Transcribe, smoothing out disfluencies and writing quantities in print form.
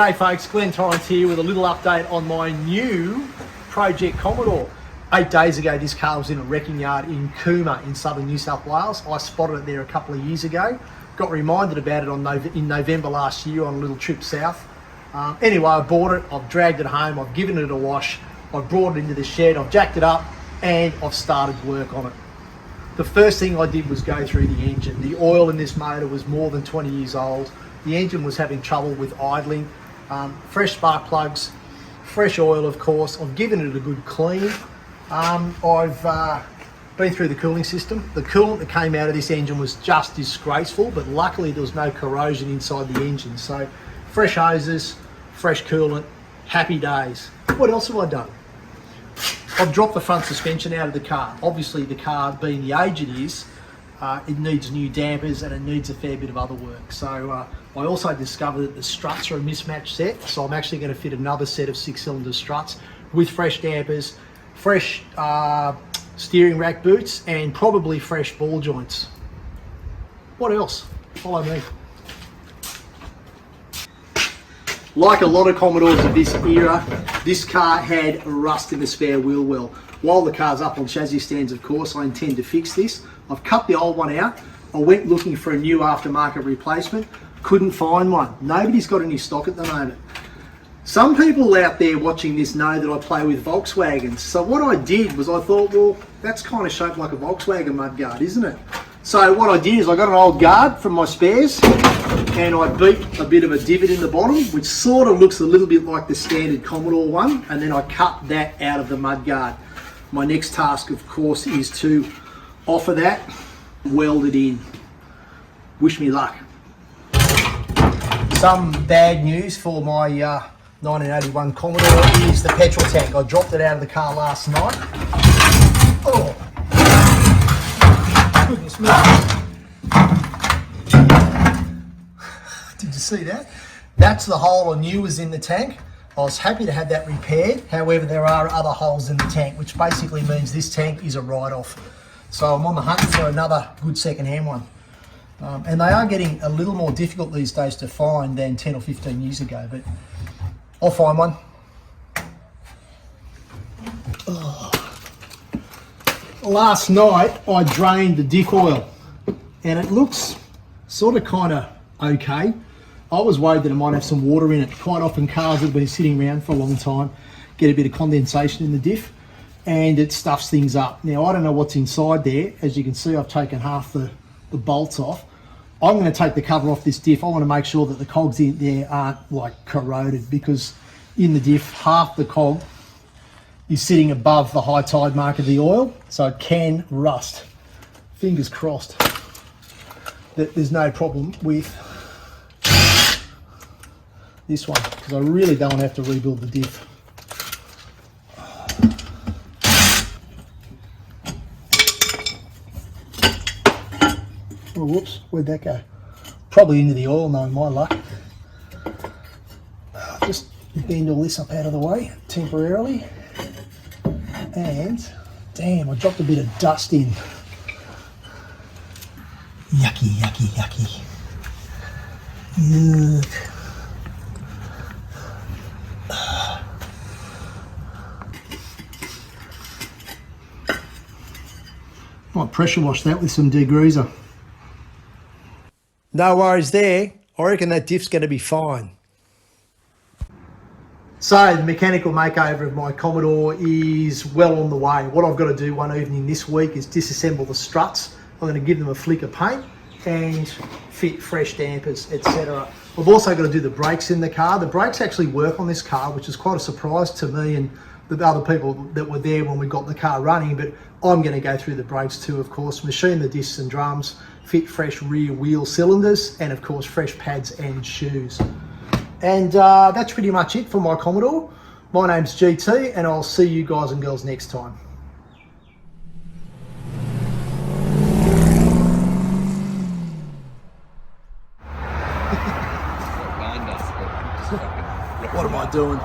G'day folks, Glenn Torrance here with a little update on my new project Commodore. 8 days ago this car was in a wrecking yard in Coomber in southern New South Wales. I spotted it there a couple of years ago, got reminded about it in November last year on a little trip south. Anyway, I bought it, I've dragged it home, I've given it a wash, I've brought it into the shed, I've jacked it up and I've started work on it. The first thing I did was go through the engine. The oil in this motor was more than 20 years old. The engine was having trouble with idling. Fresh spark plugs, fresh oil of course. I've given it a good clean. I've been through the cooling system. The coolant that came out of this engine was just disgraceful, but luckily there was no corrosion inside the engine. So fresh hoses, fresh coolant, happy days. What else have I done? I've dropped the front suspension out of the car. Obviously the car, being the age it is, it needs new dampers and it needs a fair bit of other work. So I also discovered that the struts are a mismatched set, so I'm actually going to fit another set of 6-cylinder struts with fresh dampers, fresh steering rack boots and probably fresh ball joints. What else? Follow me. Like a lot of Commodores of this era, this car had rust in the spare wheel well. While the car's up on chassis stands, of course, I intend to fix this. I've cut the old one out. I went looking for a new aftermarket replacement. Couldn't find one. Nobody's got any stock at the moment. Some people out there watching this know that I play with Volkswagens. So what I did was I thought, well, that's kind of shaped like a Volkswagen mudguard, isn't it? So what I did is I got an old guard from my spares and I beat a bit of a divot in the bottom, which sort of looks a little bit like the standard Commodore one, and then I cut that out of the mudguard. My next task, of course, is to offer that, weld it in. Wish me luck. Some bad news for my 1981 Commodore is the petrol tank. I dropped it out of the car last night. Oh, goodness me. Did you see that? That's the hole I knew was in the tank. I was happy to have that repaired. However, there are other holes in the tank, which basically means this tank is a write-off. So I'm on the hunt for another good second-hand one. And they are getting a little more difficult these days to find than 10 or 15 years ago, but I'll find one. Oh. Last night I drained the diff oil and it looks sort of kind of okay. I was worried that it might have some water in it. Quite often cars that have been sitting around for a long time get a bit of condensation in the diff and it stuffs things up. Now I don't know what's inside there. As you can see, I've taken half the bolts off. I'm going to take the cover off this diff. I want to make sure that the cogs in there aren't like corroded, because in the diff half the cog is sitting above the high tide mark of the oil, so it can rust. Fingers crossed that there's no problem with this one, because I really don't have to rebuild the diff. Oh, whoops, where'd that go? Probably into the oil, knowing my luck. Just bend all this up out of the way temporarily. And, damn, I dropped a bit of dust in. Yucky, yucky, yucky. Yuck. Might pressure wash that with some degreaser. No worries there. I reckon that diff's going to be fine. So the mechanical makeover of my Commodore is well on the way. What I've got to do one evening this week is disassemble the struts. I'm going to give them a flick of paint and fit fresh dampers, etc. I've also got to do the brakes in the car. The brakes actually work on this car, which is quite a surprise to me and the other people that were there when we got the car running, but I'm going to go through the brakes too, of course, machine the discs and drums, fit fresh rear wheel cylinders, and of course fresh pads and shoes. And that's pretty much it for my Commodore. My name's GT and I'll see you guys and girls next time. What am I doing?